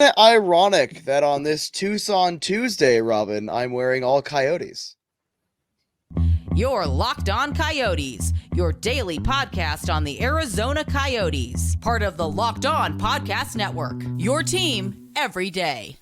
it ironic that on this Tucson Tuesday, Robyn, I'm wearing all Coyotes? You're Locked On Coyotes, your daily podcast on the Arizona Coyotes, part of the Locked On Podcast Network, your team every day.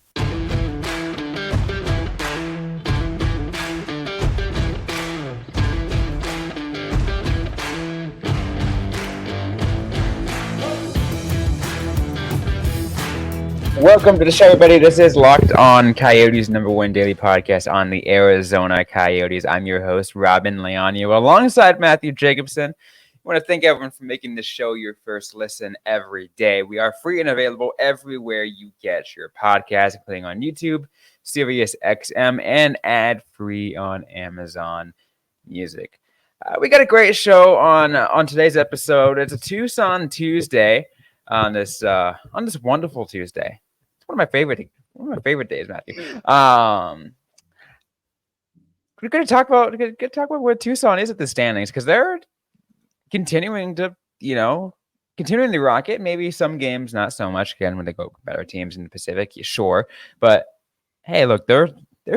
Welcome to the show, everybody. This is Locked On Coyotes, #1 daily podcast on the Arizona Coyotes. I'm your host, Robyn Leonio, alongside Matthew Jacobson. I want to thank everyone for making this show your first listen every day. We are free and available everywhere you get your podcast, including on YouTube, Sirius XM, and ad-free on Amazon Music. We got a great show on today's episode. It's a Tucson Tuesday on this wonderful Tuesday. One of my favorite days, Matthew. We're going to talk about where Tucson is at the standings, because they're continuing the rocket. Maybe some games not so much. Again, when they go better teams in the Pacific, sure. But hey, look, they're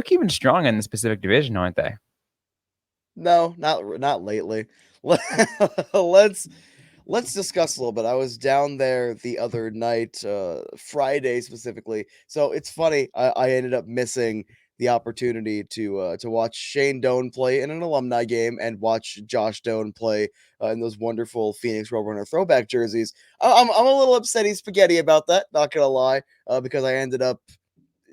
keeping strong in this Pacific Division, aren't they? No, not lately. Let's discuss a little bit. I was down there the other night, Friday specifically. So it's funny. I ended up missing the opportunity to watch Shane Doan play in an alumni game and watch Josh Doan play in those wonderful Phoenix Roadrunner throwback jerseys. I'm a little upsetty spaghetti about that. Not gonna lie, because I ended up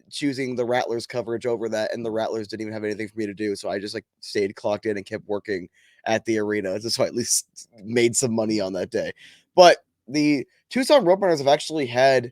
choosing the Rattlers coverage over that, and the Rattlers didn't even have anything for me to do, so I just stayed clocked in and kept working at the arena, just so I at least made some money on that day. But the Tucson Roadrunners have actually had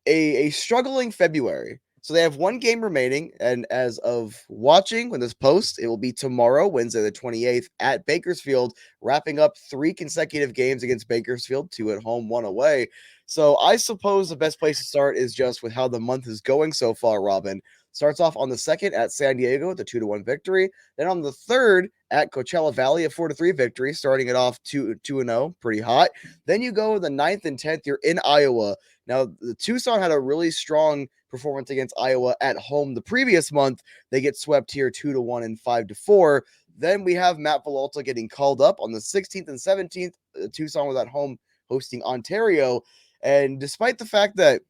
a struggling February. So they have one game remaining, and as of watching when this posts, it will be tomorrow, Wednesday the 28th, at Bakersfield, wrapping up 3 consecutive games against Bakersfield, 2 at home, 1 away. So I suppose the best place to start is just with how the month is going so far, Robyn. Starts off on the 2nd at San Diego with a 2-1 victory. Then on the 3rd at Coachella Valley, a 4-3 victory, starting it off 2-0, pretty hot. Then you go the 9th and 10th, you're in Iowa. Now, the Tucson had a really strong performance against Iowa at home the previous month. They get swept here 2-1 and 5-4. Then we have Matt Villalta getting called up on the 16th and 17th. Tucson was at home hosting Ontario. And despite the fact that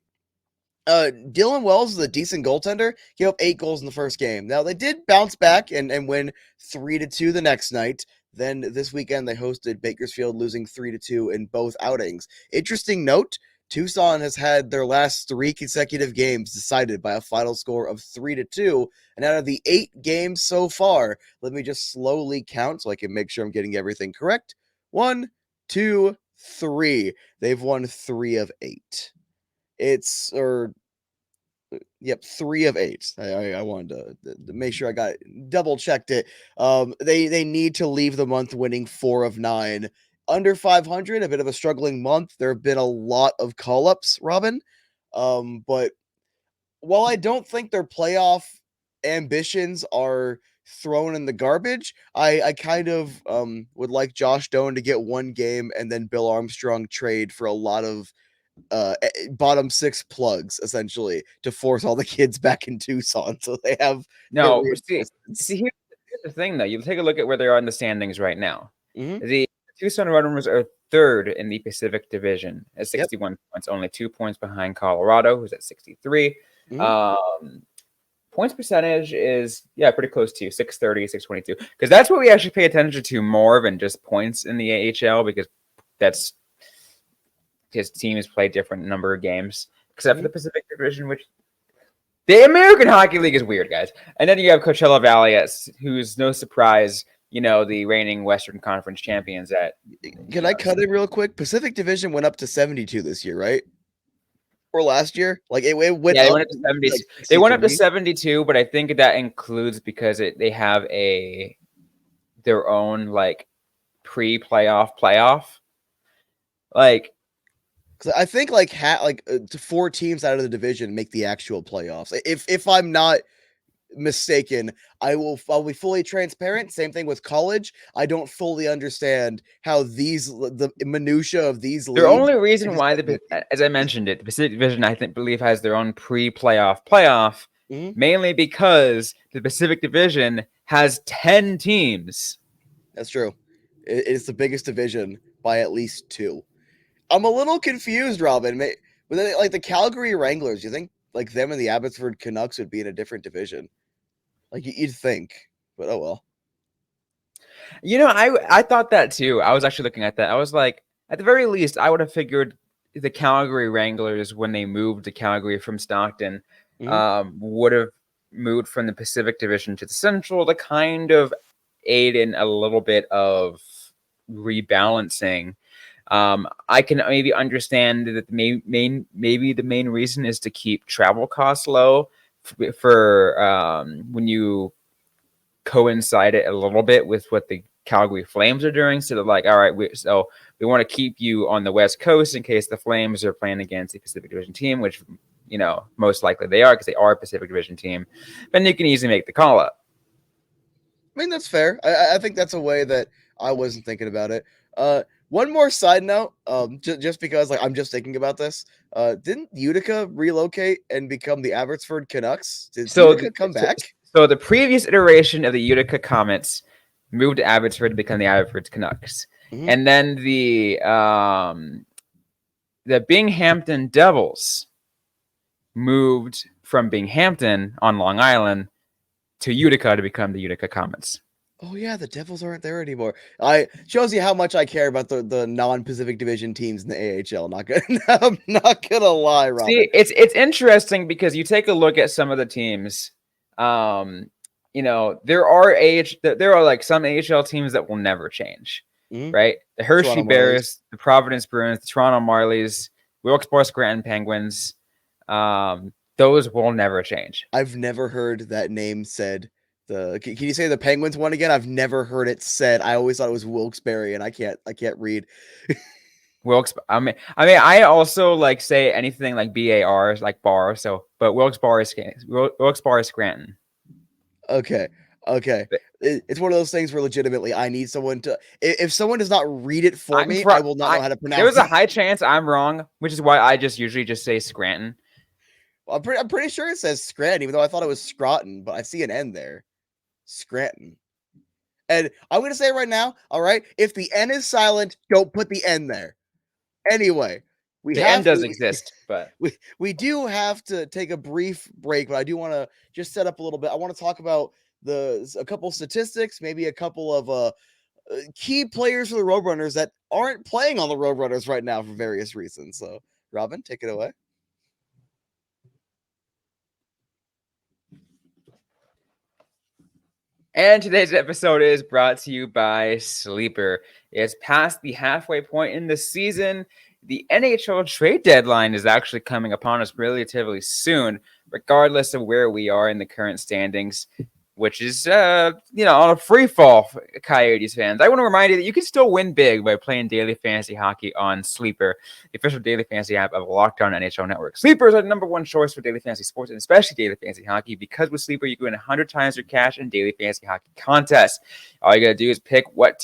Dylan Wells is a decent goaltender, gave up 8 goals in the first game. Now, they did bounce back and win 3-2 the next night. Then this weekend, they hosted Bakersfield, losing 3-2 in both outings. Interesting note, Tucson has had their last 3 consecutive games decided by a final score of 3-2. And out of the 8 games so far, let me just slowly count so I can make sure I'm getting everything correct. 1, 2, 3. They've won 3 of 8. 3 of 8. I wanted to make sure I got double checked it. They need to leave the month winning 4 of 9. Under 500, a bit of a struggling month. There have been a lot of call-ups, Robyn. But while I don't think their playoff ambitions are thrown in the garbage, I kind of would like Josh Doan to get 1 game and then Bill Armstrong trade for a lot of bottom 6 plugs, essentially, to force all the kids back in Tucson so they have here's the thing, though. You take a look at where they are in the standings right now. Mm-hmm. The Tucson Roadrunners are 3rd in the Pacific Division at 61 points, only 2 points behind Colorado, who's at 63. Mm-hmm. Points percentage is pretty close to 630, 622, because that's what we actually pay attention to more than just points in the AHL, because that's his teams play different number of games, except for the Pacific Division, which the American Hockey League is weird, guys. And then you have Coachella Valley, who's no surprise, the reigning Western Conference champions. Can I cut it real quick? Pacific Division went up to 72 this year, right? Or last year? Like it went up. They went up to 72. They went up to 72, but I think that includes because they have their own playoff. I think 4 teams out of the division make the actual playoffs. If I'm not mistaken. I'll be fully transparent. Same thing with college. I don't fully understand how the minutia of these The leagues. only reason why as I mentioned it, the Pacific Division, I believe has their own playoff, Mhm. mainly because the Pacific Division has 10 teams. That's true. It's the biggest division by at least 2. I'm a little confused, Robin. But then, like the Calgary Wranglers, you think like them and the Abbotsford Canucks would be in a different division? Like you'd think, but oh well. I thought that too. I was actually looking at that. I was like, at the very least, I would have figured the Calgary Wranglers, when they moved to Calgary from Stockton, Mhm. would have moved from the Pacific Division to the Central to kind of aid in a little bit of rebalancing. I can maybe understand that maybe the main reason is to keep travel costs low for when you coincide it a little bit with what the Calgary Flames are doing. So they're like, all right, we want to keep you on the West Coast in case the Flames are playing against a Pacific Division team, which most likely they are because they are a Pacific Division team. Then you can easily make the call up. I mean, that's fair. I think that's a way that I wasn't thinking about it. One more side note, just because like I'm just thinking about this. Didn't Utica relocate and become the Abbotsford Canucks? Did So, Utica come back? so the previous iteration of the Utica Comets moved to Abbotsford to become the Abbotsford Canucks, Mhm. and then the Binghamton Devils moved from Binghamton on Long Island to Utica to become the Utica Comets. Oh yeah, the Devils aren't there anymore. I shows you how much I care about the non-Pacific Division teams in the AHL. Not gonna, I'm not gonna lie, Robin. See, it's interesting because you take a look at some of the teams. There are like some AHL teams that will never change, Mhm. right? The Hershey Toronto Marlies. Bears, the Providence Bruins, the Toronto Marlies, Wilkes-Barre Scranton Penguins. Those will never change. I've never heard that name said. Can you say the Penguins one again? I've never heard it said. I always thought it was Wilkes-Barre, and I can't read. I also like say anything like BAR, like bar. So, but Wilkes-Barre is Scranton. Okay, okay. It's one of those things where legitimately I need someone to. If someone does not read it for me, I will not know how to There's pronounce a it. high chance I'm wrong, which is why I usually just say Scranton. Well, I'm pretty sure it says Scranton, even though I thought it was Scranton, but I see an N there. Scranton. And I'm gonna say right now, all right, if the N is silent, don't put the N there. Anyway, we The N have does exist, but we do have to take a brief break, but I do want to just set up a little bit. I want to talk about a couple statistics, maybe a couple of key players for the Roadrunners that aren't playing on the Roadrunners right now for various reasons. So, Robin, take it away. and today's episode is brought to you by Sleeper. It's past the halfway point in the season. The NHL trade deadline is actually coming upon us relatively soon, regardless of where we are in the current standings, which is, on a free fall for Coyotes fans. I want to remind you that you can still win big by playing daily fantasy hockey on Sleeper, the official daily fantasy app of Locked On NHL Network. Sleeper is our number one choice for daily fantasy sports, and especially daily fantasy hockey, because with Sleeper, you can win 100 times your cash in daily fantasy hockey contests. All you got to do is pick what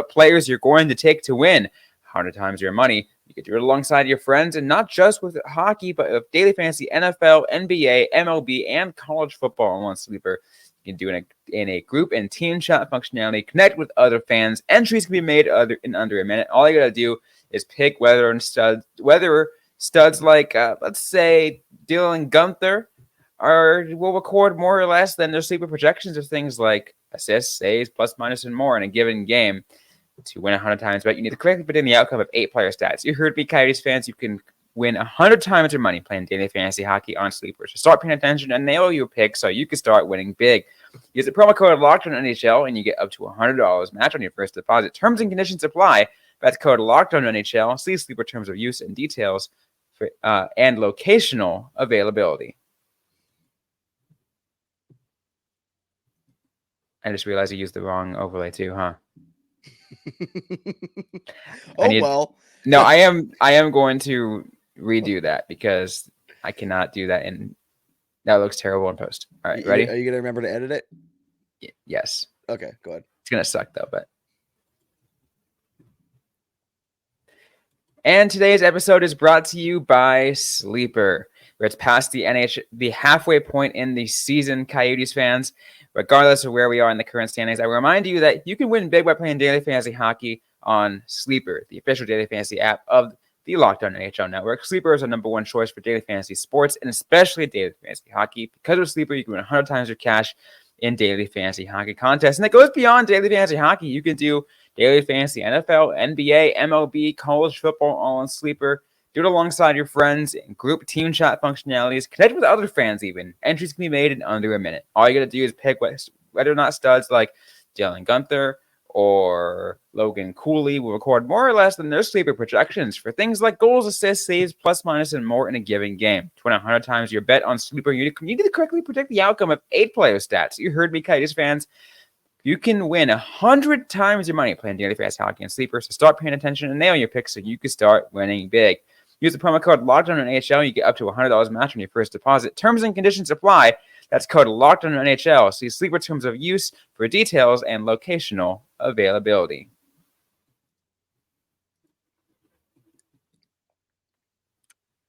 players you're going to take to win 100 times your money. You can do it alongside your friends, and not just with hockey, but with daily fantasy, NFL, NBA, MLB, and college football on one Sleeper. You can do it in a group and team chat functionality. Connect with other fans. Entries can be made in under a minute. All you gotta do is pick whether studs like let's say Dylan Gunther will record more or less than their sleeper projections of things like assists, saves, plus, minus, and more in a given game. To win 100 times bet, you need to correctly put in the outcome of 8 player stats. You heard me, Coyotes fans. You can win 100 times your money playing daily fantasy hockey on Sleeper. So start paying attention and nail your picks so you can start winning big. Use the promo code LOCKEDONNHL and you get up to $100 match on your first deposit. Terms and conditions apply. That's code LOCKEDONNHL. See Sleeper terms of use and details for and locational availability. I just realized I used the wrong overlay too, huh? Well. No, I am going to redo that because I cannot do that in That looks terrible in post. All right, ready? Are you gonna remember to edit it? Yes. Okay, go ahead. It's gonna suck though, but. And today's episode is brought to you by Sleeper, where it's past the halfway point in the season, Coyotes fans. Regardless of where we are in the current standings, I remind you that you can win big by playing daily fantasy hockey on Sleeper, the official daily fantasy app of the Locked On NHL Network. Sleeper is our number one choice for daily fantasy sports, and especially daily fantasy hockey. Because of Sleeper, you can win 100 times your cash in daily fantasy hockey contests. And it goes beyond daily fantasy hockey. You can do daily fantasy NFL, NBA, MLB, college football, all on Sleeper. Do it alongside your friends in group team chat functionalities. Connect with other fans even. Entries can be made in under a minute. All you got to do is pick whether or not studs like Dylan Guenther or Logan Cooley will record more or less than their Sleeper projections for things like goals, assists, saves, plus, minus, and more in a given game. To win 100 times your bet on Sleeper, you need to correctly predict the outcome of 8 player stats. You heard me, Coyotes fans. You can win 100 times your money playing daily fantasy hockey and Sleeper, so start paying attention and nail your picks so you can start winning big. Use the promo code LOCKEDONNHL. You get up to $100 match on your first deposit. Terms and conditions apply. That's code LOCKEDONNHL. See Sleeper terms of use for details and locational availability.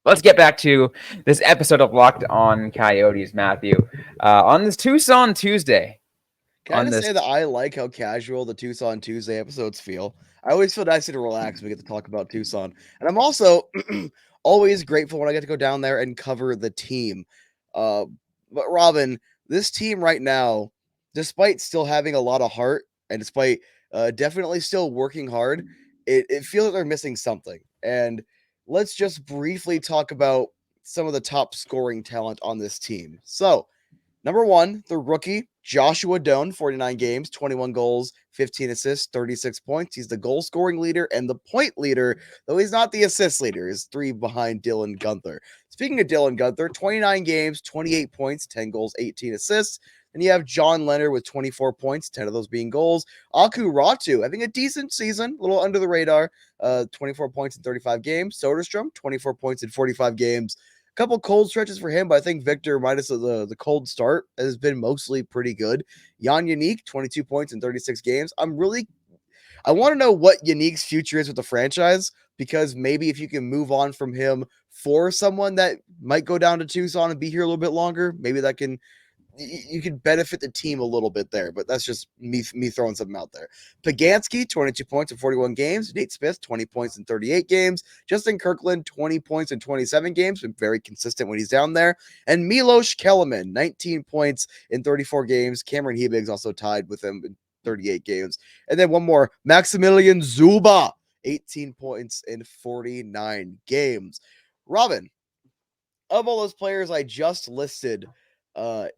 Let's get back to this episode of Locked On Coyotes, Matthew. On this Tucson Tuesday. Can I just say that I like how casual the Tucson Tuesday episodes feel? I always feel nice to relax when we get to talk about Tucson. And I'm also always grateful when I get to go down there and cover the team. But Robyn, this team right now, despite still having a lot of heart and despite definitely still working hard, it feels like they're missing something. And let's just briefly talk about some of the top scoring talent on this team. So, number one, the rookie, Joshua Doan, 49 games, 21 goals, 15 assists, 36 points. He's the goal scoring leader and the point leader, though he's not the assist leader. He's 3 behind Dylan Guenther. Speaking of Dylan Guenther, 29 games, 28 points, 10 goals, 18 assists. Then you have John Leonard with 24 points, 10 of those being goals. Aku Ratu having a decent season, a little under the radar, 24 points in 35 games. Soderstrom, 24 points in 45 games. Couple cold stretches for him, but I think Victor, minus the cold start, has been mostly pretty good. Jan Yannick, 22 points in 36 games. I want to know what Yannick's future is with the franchise, because maybe if you can move on from him for someone that might go down to Tucson and be here a little bit longer, maybe that can you can benefit the team a little bit there, but that's just me throwing something out there. Pagansky, 22 points in 41 games. Nate Smith, 20 points in 38 games. Justin Kirkland, 20 points in 27 games. Been very consistent when he's down there. And Milos Kellerman, 19 points in 34 games. Cameron Hebig's also tied with him in 38 games. And then one more, Maximilian Zuba, 18 points in 49 games. Robyn, of all those players I just listed,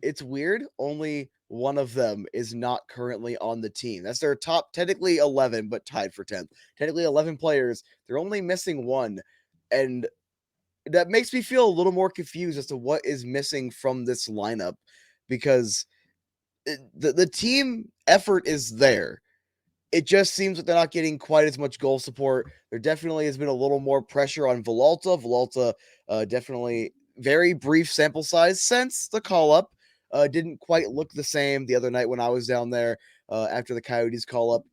it's weird. Only one of them is not currently on the team. That's their top, technically 11, but tied for 10th. Technically 11 players. They're only missing one. And that makes me feel a little more confused as to what is missing from this lineup, because the team effort is there. It just seems like they're not getting quite as much goal support. There definitely has been a little more pressure on Villalta. Villalta definitely very brief sample size since the call up. Didn't quite look the same the other night when I was down there after the Coyotes call up.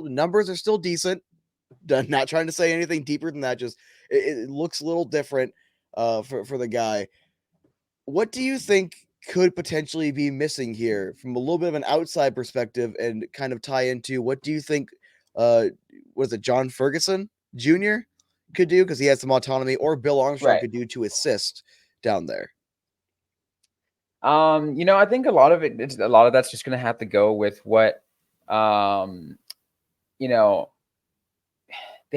Numbers are still decent. Not trying to say anything deeper than that. Just it looks a little different for the guy. What do you think could potentially be missing here from a little bit of an outside perspective, and kind of tie into what do you think was it John Ferguson Jr. could do, because he has some autonomy, or Bill Armstrong could do to assist down there? I think a lot of that's just going to have to go with what, they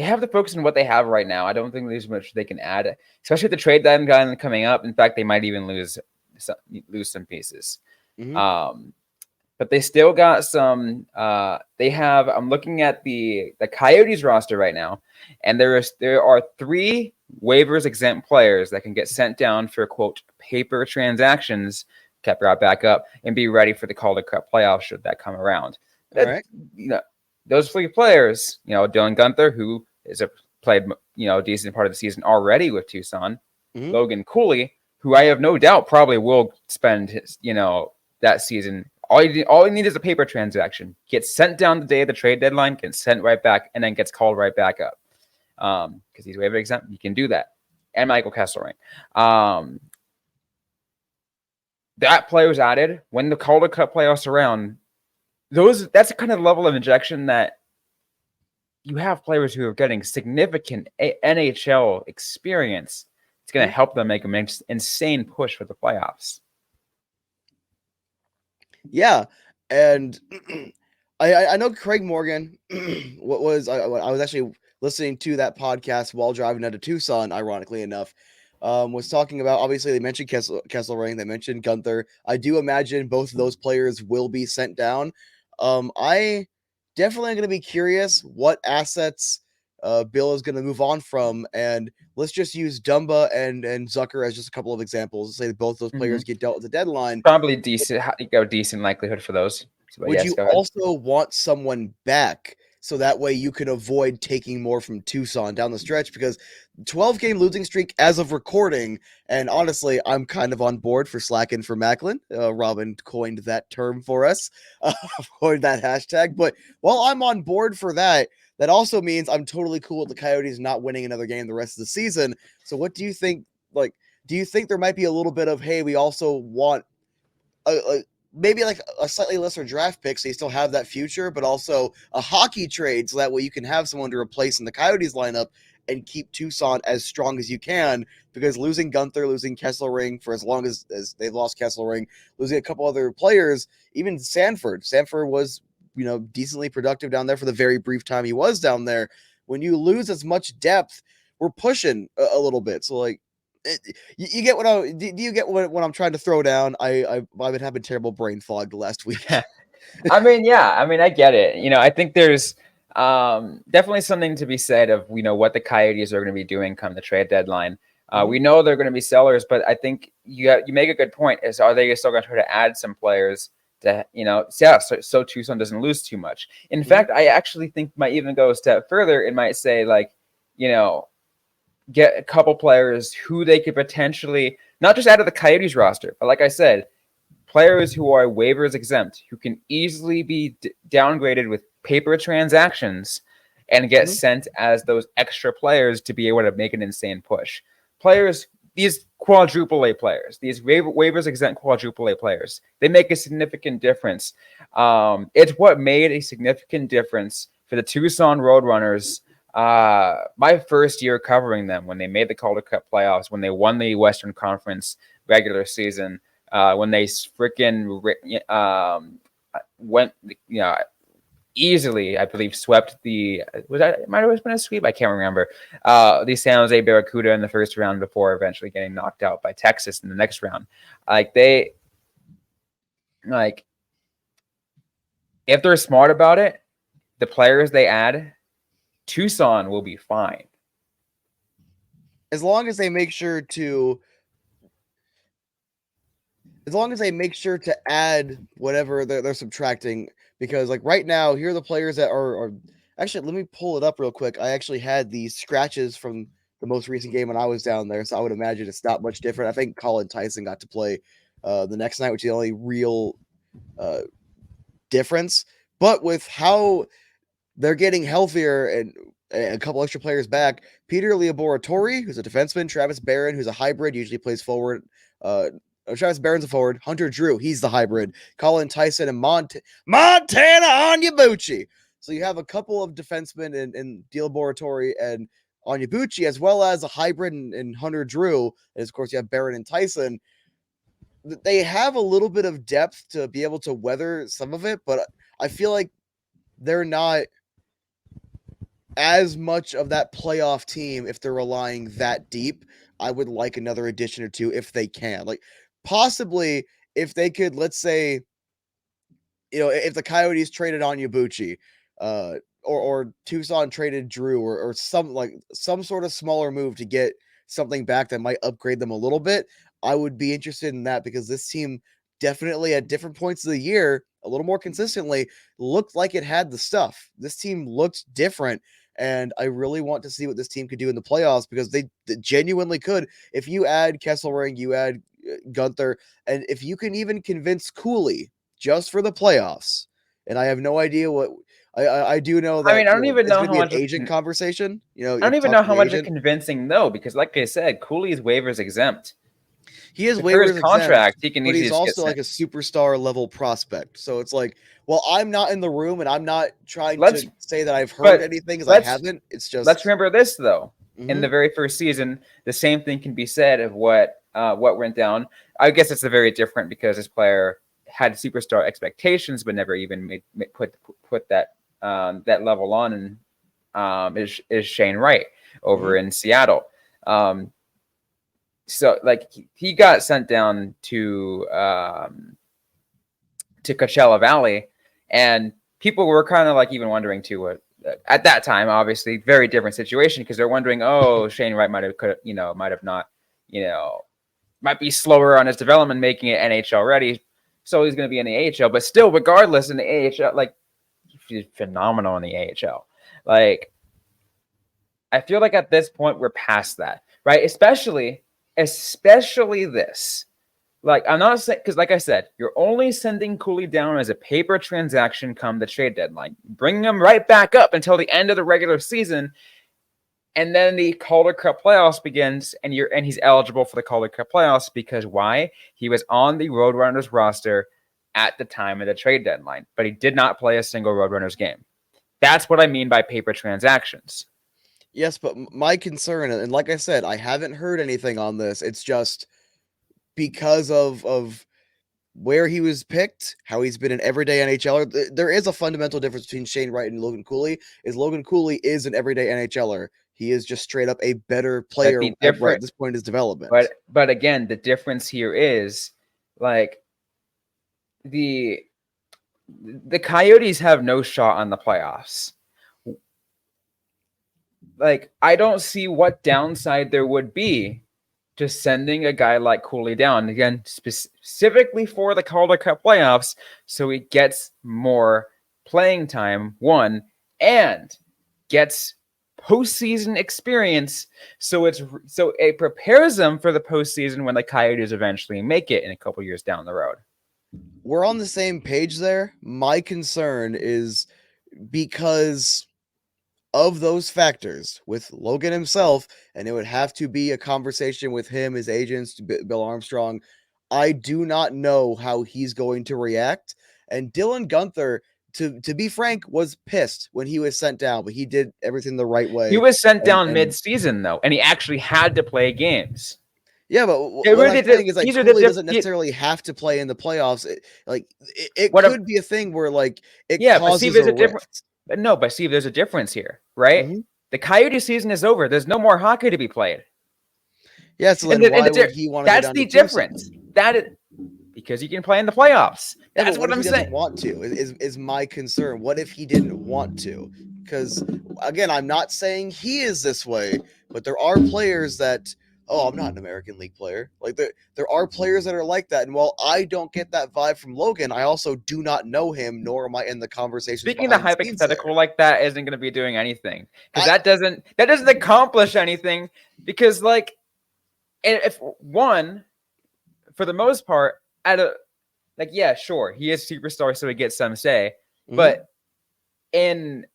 have to focus on what they have right now. I don't think there's much they can add, especially with the trade deadline coming up. In fact, they might even lose some pieces. Mm-hmm. But they still got some. I'm looking at the Coyotes roster right now, and there are 3 waivers exempt players that can get sent down for, quote, paper transactions, kept right back up, and be ready for the Calder Cup playoffs should that come around. All right. Those 3 players, Dylan Guenther, who played a decent part of the season already with Tucson, mm-hmm. Logan Cooley, who I have no doubt probably will spend his, that season. All you need is a paper transaction. Gets sent down the day of the trade deadline, gets sent right back, and then gets called right back up. Because he's waiver exempt, you can do that. And Michael Kesselring. That player was added when the Calder Cup playoffs around. That's the kind of level of injection that you have players who are getting significant NHL experience. It's going to help them make an insane push for the playoffs. Yeah, and I know Craig Morgan. I was actually listening to that podcast while driving down to Tucson. Ironically enough, was talking about, obviously they mentioned Kesselring, they mentioned Gunther. I do imagine both of those players will be sent down. I definitely going to be curious what assets Bill is going to move on from, and let's just use Dumba and Zucker as just a couple of examples. Let's say that both those players get dealt at the deadline. Probably decent likelihood for those. So, would you also want someone back so that way you can avoid taking more from Tucson down the stretch? Because 12-game losing streak as of recording, and honestly, I'm kind of on board for slacking for Macklin. Robyn coined that term for us, coined that hashtag. But while I'm on board for that, that also means I'm totally cool with the Coyotes not winning another game the rest of the season. So what do you think? Like, do you think there might be a little bit of, hey, we also want maybe like a slightly lesser draft pick so you still have that future, but also a hockey trade so that way you can have someone to replace in the Coyotes lineup and keep Tucson as strong as you can, because losing Gunther, losing Kesselring for as long as they've lost Kesselring, losing a couple other players, even Sanford was, decently productive down there for the very brief time he was down there. When you lose as much depth, we're pushing a little bit. So like, you get what do you get what I'm trying to throw down? I've been having terrible brain fog the last week. I mean, I get it. I think there's definitely something to be said of what the Coyotes are going to be doing come the trade deadline. We know they're going to be sellers, but I think you make a good point. Is, are they still going to try to add some players to so Tucson doesn't lose too much? In fact, I actually think might even go a step further. It might say like get a couple players who they could potentially not just add to the Coyotes roster, but like I said, players who are waivers exempt, who can easily be downgraded with paper transactions and get sent as those extra players to be able to make an insane push. Players, these quadruple A players, these waivers exempt quadruple A players, they make a significant difference. It's what made a significant difference for the Tucson Roadrunners my first year covering them, when they made the Calder Cup playoffs, when they won the Western Conference regular season, when they freaking went, easily, I believe, swept it might have been a sweep, I can't remember, the San Jose Barracuda in the first round before eventually getting knocked out by Texas in the next round. If they're smart about it, the players they add, Tucson will be fine. As long as they make sure to add whatever they're subtracting, because like right now, here are the players that are actually, let me pull it up real quick. I actually had these scratches from the most recent game when I was down there, so I would imagine it's not much different. I think Colin Tyson got to play the next night, which is the only real difference. But with how they're getting healthier and a couple extra players back, Peter Liaboratori, who's a defenseman, Travis Barron, who's a hybrid, usually plays forward. Travis Barron's a forward. Hunter Drew, he's the hybrid. Colin Tyson and Montana Onyebuchi. So you have a couple of defensemen in Liaboratori and Onyebuchi, as well as a hybrid in Hunter Drew. And of course, you have Barron and Tyson. They have a little bit of depth to be able to weather some of it, but I feel like they're not as much of that playoff team if they're relying that deep. I would like another addition or two if they can. Like, possibly if they could, let's say, if the Coyotes traded Onyebuchi, or Tucson traded Drew, or some sort of smaller move to get something back that might upgrade them a little bit, I would be interested in that, because this team definitely at different points of the year, a little more consistently, looked like it had the stuff. This team looked different. and I really want to see what this team could do in the playoffs because they genuinely could. If you add Kesselring, you add Gunther, and if you can even convince Cooley just for the playoffs, and I have no idea what I do know I that mean, I don't even it's know going to how be an much agent conversation. I don't even Talk know to how the much of agent. convincing though, because like I said, Cooley's waivers exempt. He is So for his waivers exempt, contract, he can but easily he's just get also like sent. a superstar level prospect. So it's like, well, I'm not in the room and I'm not trying Let's to say that I've heard but anything because I let's haven't. It's let's just, remember this though. In mhm. the very first season, the same thing can be said of what went down. I guess it's a very different because this player had superstar expectations, but never even put that that level on. And is Shane Wright over in Seattle. So like he got sent down to Coachella Valley, and people were kind of like even wondering too what at that time, obviously, very different situation because they're wondering, oh, Shane Wright might have not, might be slower on his development, making it NHL ready. So he's going to be in the AHL, but still, regardless, in the AHL, like he's phenomenal in the AHL. Like I feel like at this point we're past that, right? Especially this. Like I'm not saying because, like I said, you're only sending Cooley down as a paper transaction come the trade deadline, bringing him right back up until the end of the regular season, and then the Calder Cup playoffs begins, and he's eligible for the Calder Cup playoffs because why? He was on the Roadrunners roster at the time of the trade deadline, but he did not play a single Roadrunners game. That's what I mean by paper transactions. Yes, but my concern, and like I said, I haven't heard anything on this. It's just because of where he was picked, how he's been an everyday NHLer. There is a fundamental difference between Shane Wright and Logan Cooley. Logan Cooley is an everyday NHLer. He is just straight up a better But player the at right different, this point in his development. but again, the difference here is like the Coyotes have no shot on the playoffs. Like I don't see what downside there would be to sending a guy like Cooley down again, specifically for the Calder Cup playoffs, so he gets more playing time, one, and gets postseason experience. So it prepares them for the postseason when the Coyotes eventually make it in a couple years down the road. We're on the same page there. My concern is because of those factors with Logan himself, and it would have to be a conversation with him, his agents, Bill Armstrong. I do not know how he's going to react. And Dylan Gunther, to be frank, was pissed when he was sent down, but he did everything the right way. He was sent down And mid-season though, and he actually had to play games. yeah, but what I'm saying is like Cooley doesn't necessarily have to play in the playoffs. It could be a thing where like it Yeah, but see, causes there's a a difference. rift. No, but see, there's a difference here, right? Mhm. The Coyote season is over. There's no more hockey to be played. Yeah, so And, then the, and why the, would he want to go that's down to the Tucson? difference. That is because you can play in the playoffs. Yeah, That's but what what if I'm he doesn't saying. want to? Is my concern. What if he didn't want to? Because again, I'm not saying he is this way, but there are players that, oh, I'm not an American League player. Like there are players that are like that. And while I don't get that vibe from Logan, I also do not know him, nor am I in the conversations Speaking of behind the scenes there. hypothetical like that isn't going to be doing anything because I that doesn't accomplish anything because like if one for the most part at a like yeah sure he is superstar so he gets some say mhm. but in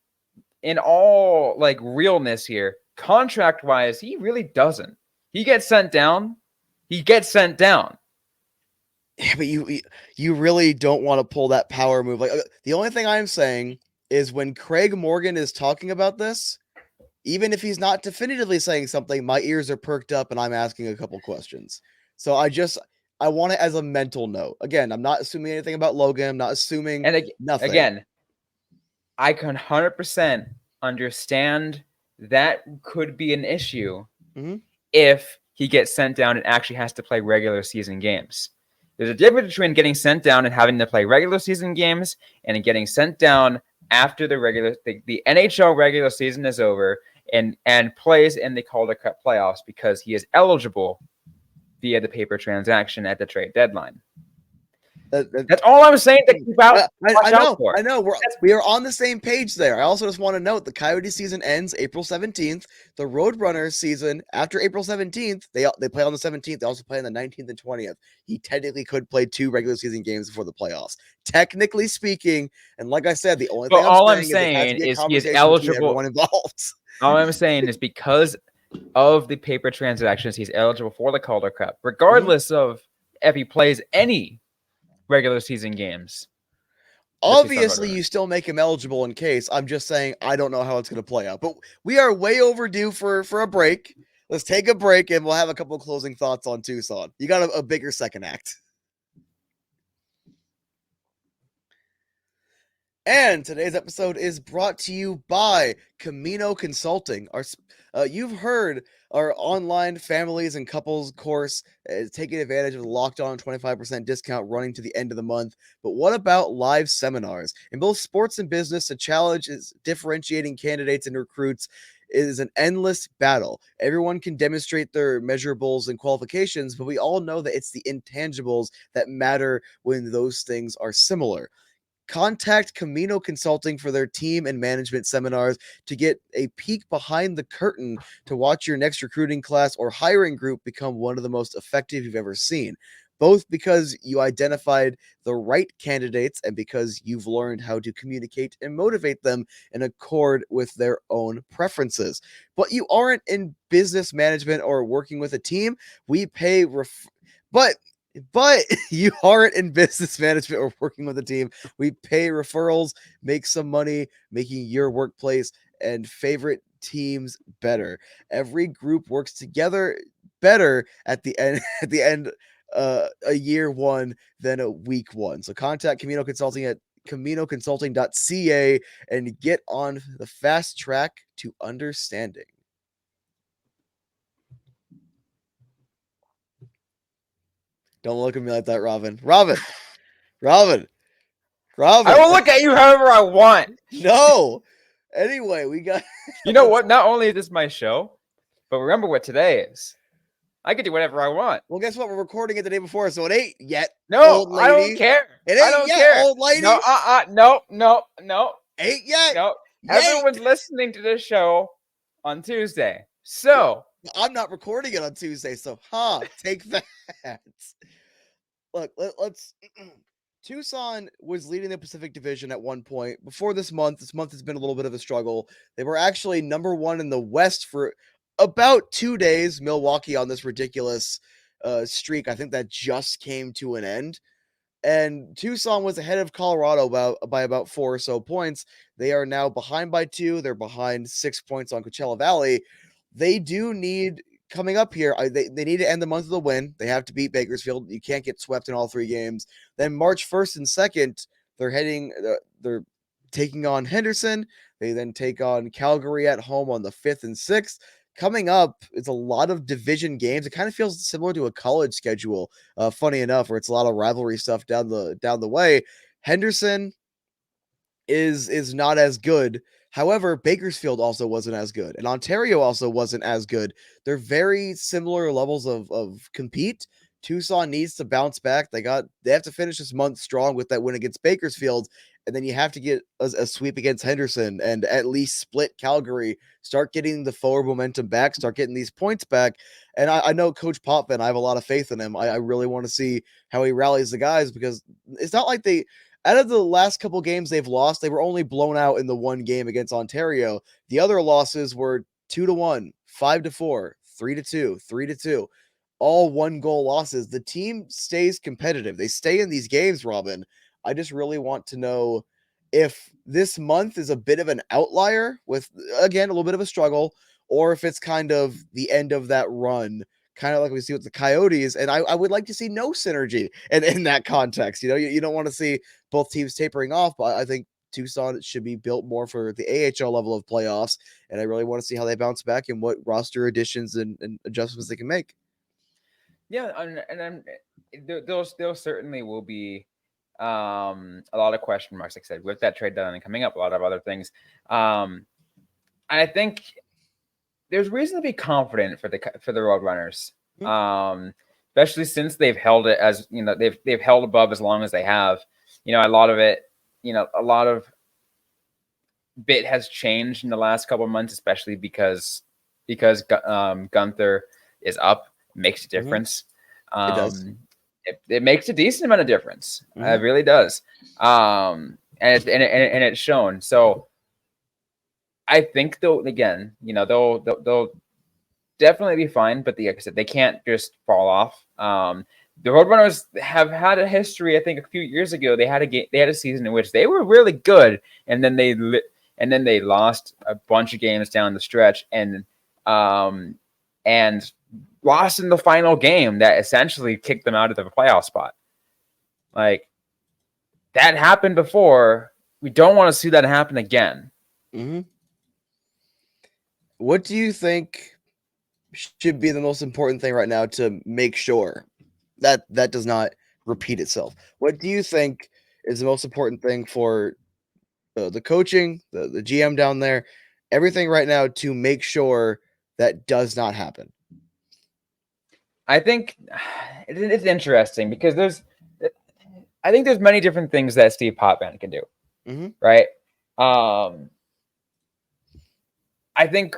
all like realness here, contract wise, he really doesn't. He gets sent down. He gets sent down. Yeah, but you really don't want to pull that power move. Like the only thing I'm saying is when Craig Morgan is talking about this, even if he's not definitively saying something, my ears are perked up and I'm asking a couple questions. So I want it as a mental note. Again, I'm not assuming anything about Logan. I'm not assuming And nothing. again, I can 100% understand that could be an issue if he gets sent down and actually has to play regular season games. There's a difference between getting sent down and having to play regular season games and getting sent down after the NHL regular season is over and plays in the Calder Cup playoffs because he is eligible via the paper transaction at the trade deadline. That's all I'm saying to keep out. Watch out for. I know. We are on the same page there. I also just want to note the Coyote season ends April 17th. The Roadrunners season after April 17th, they play on the 17th. They also play on the 19th and 20th. He technically could play 2 regular season games before the playoffs, technically speaking. And like I said, the only thing I'm saying is it has to be a he is conversation between eligible. everyone involved. All I'm saying is because of the paper transactions, he's eligible for the Calder Cup, regardless of if he plays any regular season games. Obviously, you still make him eligible in case. I'm just saying I don't know how it's going to play out. But we are way overdue for a break. Let's take a break, and we'll have a couple of closing thoughts on Tucson. You got a bigger second act. And today's episode is brought to you by Camino Consulting. You've heard our online families and couples course is taking advantage of the Locked On 25% discount running to the end of the month. But what about live seminars? In both sports and business, the challenge is differentiating candidates and recruits is an endless battle. Everyone can demonstrate their measurables and qualifications, but we all know that it's the intangibles that matter when those things are similar. Contact Camino Consulting for their team and management seminars to get a peek behind the curtain to watch your next recruiting class or hiring group become one of the most effective you've ever seen. Both because you identified the right candidates and because you've learned how to communicate and motivate them in accord with their own preferences. But you aren't in business management or working with a team. We pay but you aren't in business management or working with a team. We pay referrals, make some money, making your workplace and favorite teams better. Every group works together better at the end a year one than a week one. So contact Camino Consulting at caminoconsulting.ca and get on the fast track to understanding. Don't look at me like that, Robyn. Robyn. I will look at you however I want. No. Anyway, we got. You know what? Not only is this my show, but remember what today is. I can do whatever I want. Well, guess what? We're recording it the day before, so it ain't yet. No, old lady. I don't care. It ain't yet, old lady. No. Ain't yet. No. Everyone's listening to this show on Tuesday. So I'm not recording it on Tuesday, so take that. Look, let's. Tucson was leading the Pacific Division at one point. Before this month has been a little bit of a struggle. They were actually number 1 in the West for about 2 days. Milwaukee on this ridiculous streak. I think that just came to an end. And Tucson was ahead of Colorado by about 4 or so points. They are now behind by 2. They're behind 6 points on Coachella Valley. They do need, coming up here, they need to end the month with a win. They have to beat Bakersfield. You can't get swept in all 3 games. Then March 1st and 2nd, they're taking on Henderson. They then take on Calgary at home on the 5th and 6th. Coming up, it's a lot of division games. It kind of feels similar to a college schedule, funny enough, where it's a lot of rivalry stuff down the way. Henderson is not as good. However, Bakersfield also wasn't as good, and Ontario also wasn't as good. They're very similar levels of compete. Tucson needs to bounce back. They have to finish this month strong with that win against Bakersfield, and then you have to get a sweep against Henderson and at least split Calgary, start getting the forward momentum back, start getting these points back. And I know Coach Potvin, I have a lot of faith in him. I really want to see how he rallies the guys, because it's not like out of the last couple games they've lost, they were only blown out in the one game against Ontario. The other losses were 2-1, 5-4, 3-2, 3-2. All 1-goal losses. The team stays competitive. They stay in these games, Robyn. I just really want to know if this month is a bit of an outlier with, again, a little bit of a struggle, or if it's kind of the end of that run, kind of like we see with the Coyotes. And I would like to see no synergy in that context. You don't want to see both teams tapering off, but I think Tucson should be built more for the AHL level of playoffs. And I really want to see how they bounce back and what roster additions and adjustments they can make. Yeah, and there certainly will be a lot of question marks, like I said, with that trade deadline and coming up, a lot of other things. I think there's reason to be confident for the Roadrunners. especially since they've held it as, they've held above as long as they have. A lot of it, a lot of bit has changed in the last couple of months, especially because Gunther is up. It makes a difference. It does. It makes a decent amount of difference. It really does. And it's shown. So I think they'll definitely be fine, but like I said, they can't just fall off. The Roadrunners have had a history. I think a few years ago they had a season in which they were really good, and then they lost a bunch of games down the stretch, and lost in the final game that essentially kicked them out of the playoff spot. Like, that happened before. We don't want to see that happen again. Mm-hmm. What do you think should be the most important thing right now to make sure that does not repeat itself? What do you think is the most important thing for the coaching, the GM down there, everything right now to make sure that does not happen? I think it's interesting because I think there's many different things that Steve Potvin can do, right? I think,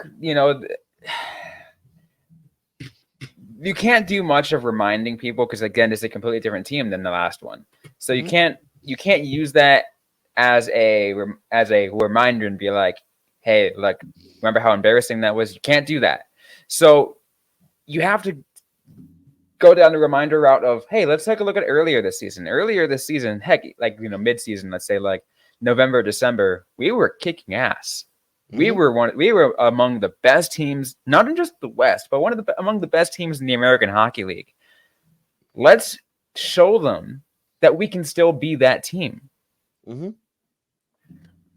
you can't do much of reminding people because, again, it's a completely different team than the last one. So you can't use that as a reminder and be like, hey, look, remember how embarrassing that was? You can't do that. So you have to go down the reminder route of, hey, let's take a look at earlier this season. Heck, like, mid-season, let's say like November, December, we were kicking ass. We were among the best teams, not in just the West, but among the best teams in the American Hockey League. Let's show them that we can still be that team. And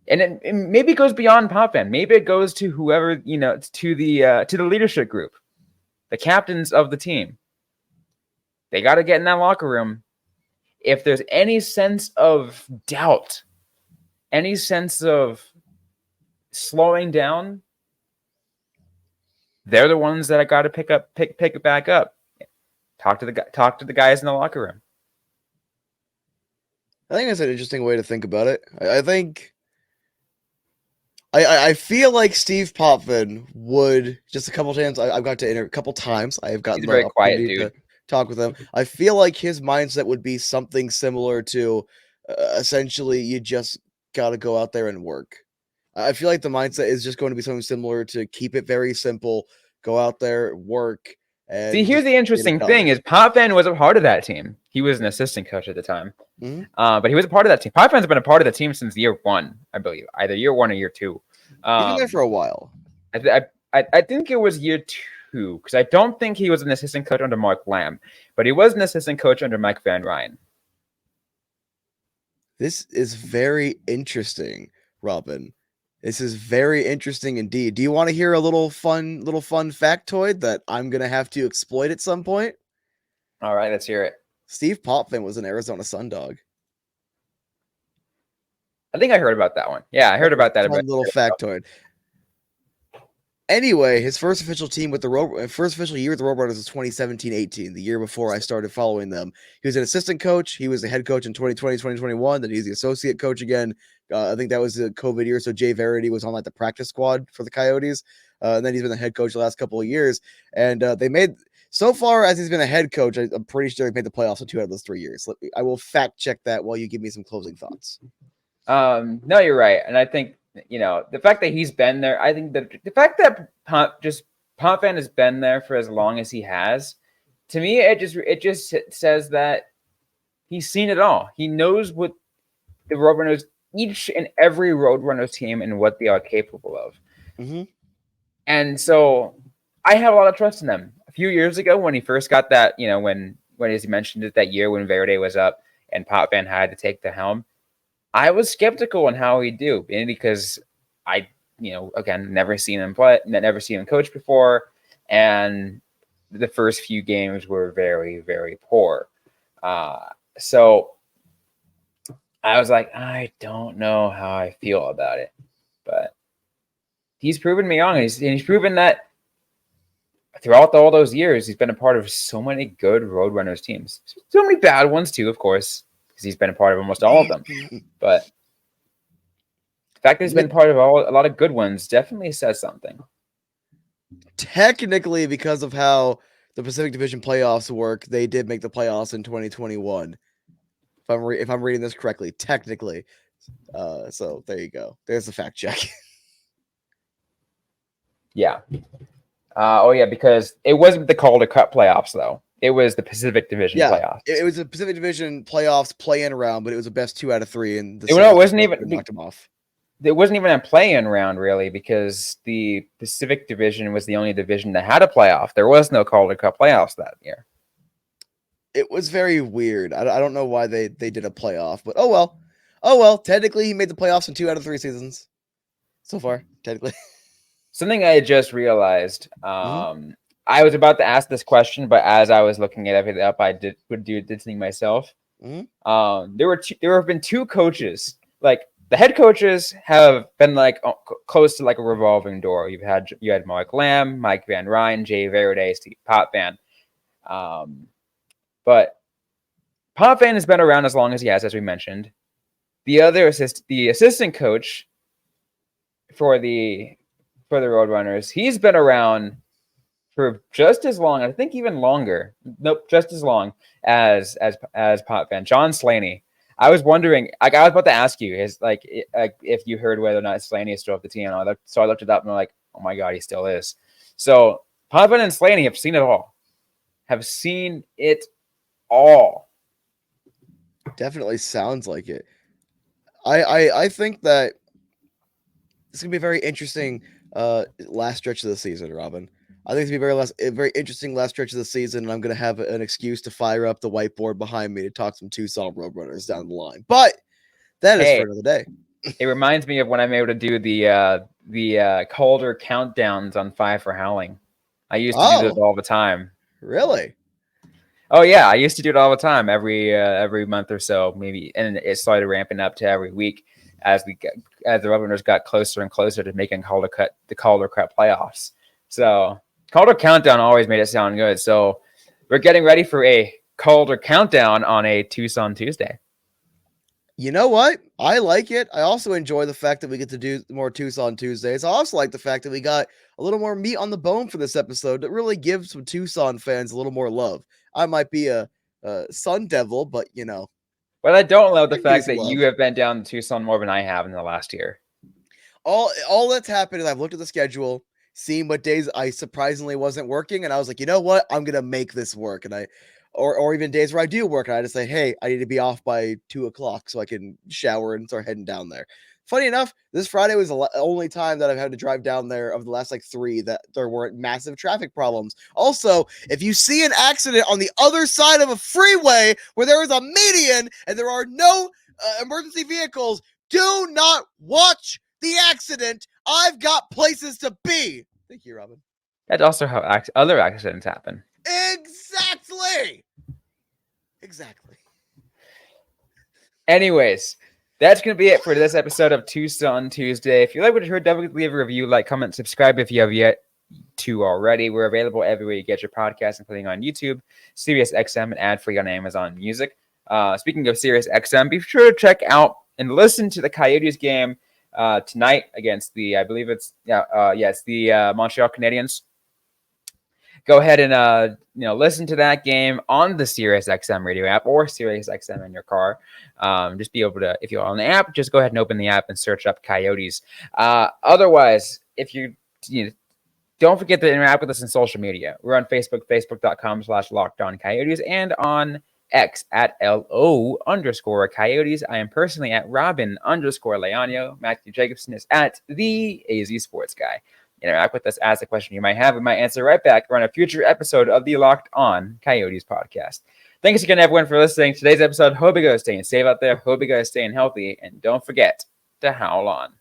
it maybe goes beyond Potvin. Maybe it goes to whoever, to the leadership group, the captains of the team. They got to get in that locker room. If there's any sense of doubt, any sense of slowing down, they're the ones that I got to pick it back up. Talk to the guys in the locker room. I think that's an interesting way to think about it. I think I feel like Steve Potvin would, just a couple times I've got to a couple times I've gotten He's a very the quiet opportunity dude. to talk with him. I feel like his mindset would be something similar to essentially you just got to go out there and work. I feel like the mindset is just going to be something similar to keep it very simple, go out there, work. And see, here's the interesting thing is Potvin was a part of that team. He was an assistant coach at the time. But he was a part of that team. Potvin's been a part of the team since year one, I believe, either year one or year two. He's been there for a while. I think it was year two, because I don't think he was an assistant coach under Mark Lamb, but he was an assistant coach under Mike Van Ryn. This is very interesting, Robyn. This is very interesting indeed. Do you want to hear a little fun factoid that I'm going to have to exploit at some point? All right, let's hear it. Steve Potvin was an Arizona Sundog. I think I heard about that one. Yeah, I heard about that. Fun little factoid. Anyway, his first official year with the Roadrunners was 2017-18, the year before I started following them. He was an assistant coach. He was the head coach in 2020, 2021. Then he's the associate coach again. I think that was the COVID year, so Jay Verity was on like the practice squad for the Coyotes. And then he's been the head coach the last couple of years. And they made, so far as he's been a head coach, I'm pretty sure they made the playoffs in 2 out of those 3 years. I will fact check that while you give me some closing thoughts. No, you're right. And I think, the fact that he's been there, I think that the fact that Potvin has been there for as long as he has, to me, it just says that he's seen it all. He knows what the Roadrunners, each and every Roadrunners team, and what they are capable of. And so I have a lot of trust in them. A few years ago, when he first got that, when as he mentioned it, that year when Verity was up and Potvin had to take the helm, I was skeptical on how he'd do, because I, again, never seen him play, never seen him coach before, and the first few games were very, very poor. So I was like, I don't know how I feel about it, but he's proven me wrong. He's proven that throughout all those years, he's been a part of so many good Roadrunners teams. So many bad ones too, of course, because he's been a part of almost all of them. But the fact that he's been part of a lot of good ones definitely says something. Technically, because of how the Pacific Division playoffs work, they did make the playoffs in 2021. If I'm reading this correctly, technically. So there you go. There's the fact check. Yeah. Because it wasn't the Calder Cup playoffs, though. It was the Pacific Division playoffs. It was the Pacific Division playoffs play-in round, but it was the best 2 out of 3, and it wasn't even knocked them off. It wasn't even a play-in round, really, because the Pacific Division was the only division that had a playoff. There was no Calder Cup playoffs that year. It was very weird. I don't know why they did a playoff, but oh well. Technically, he made the playoffs in 2 out of 3 seasons so far. Technically, something I just realized. I was about to ask this question, but as I was looking at everything up, I did something myself. There have been 2 coaches. Like the head coaches have been like close to like a revolving door. You had Mark Lamb, Mike Van Ryn, Jay Verde, Steve Potvin. But Potvin has been around as long as he has, as we mentioned. The assistant coach for the Roadrunners, he's been around for just as long, I think even longer. Nope, just as long as Potvin. John Slaney. I was wondering, like, I was about to ask you, if you heard whether or not Slaney is still at the team. So I looked it up and I'm like, oh my God, he still is. So Potvin and Slaney have seen it all. Definitely sounds like it. I think that it's gonna be a very interesting last stretch of the season, Robin. I think it's gonna be a very interesting last stretch of the season, and I'm gonna have an excuse to fire up the whiteboard behind me to talk some Tucson Roadrunners down the line. But that is for another day. It reminds me of when I'm able to do the Calder countdowns on 5 for Howling. I used to do those all the time. Really? Oh yeah, I used to do it all the time, every month or so, maybe, and it started ramping up to every week as the Roadrunners got closer and closer to making the Calder Cup playoffs. So Calder countdown always made it sound good. So we're getting ready for a Calder countdown on a Tucson Tuesday. You know what? I like it. I also enjoy the fact that we get to do more Tucson Tuesdays. I also like the fact that we got a little more meat on the bone for this episode that really gives some Tucson fans a little more love. I might be a Sun Devil, but you know. Well, I don't love the fact that you have been down to Tucson more than I have in the last year. All that's happened is I've looked at the schedule, seen what days I surprisingly wasn't working, and I was like, you know what? I'm gonna make this work. And or even days where I do work, and I just say, hey, I need to be off by 2:00 so I can shower and start heading down there. Funny enough, this Friday was the only time that I've had to drive down there of the last 3 that there weren't massive traffic problems. Also, if you see an accident on the other side of a freeway where there is a median and there are no emergency vehicles, do not watch the accident. I've got places to be. Thank you, Robin. That's also how other accidents happen. Exactly. Anyways, that's going to be it for this episode of Tucson Tuesday. If you like what you heard, definitely leave a review, like, comment, subscribe if you have yet to already. We're available everywhere you get your podcast, including on YouTube, SiriusXM, and ad-free on Amazon Music. Speaking of SiriusXM, be sure to check out and listen to the Coyotes game tonight against the, I believe it's the Montreal Canadiens. Go ahead and listen to that game on the SiriusXM radio app or SiriusXM in your car. Just be able to, if you're on the app, just go ahead and open the app and search up Coyotes. Otherwise, if you don't forget to interact with us on social media. We're on Facebook, facebook.com/LockedOnCoyotes, and on X at @LO_Coyotes. I am personally at Robyn_Leonio. Matthew Jacobson is at the AZ Sports Guy. Interact with us, ask a question you might have. We might answer right back on a future episode of the Locked On Coyotes podcast. Thanks again, everyone, for listening to today's episode. Hope you guys are staying safe out there. Hope you guys are staying healthy. And don't forget to howl on.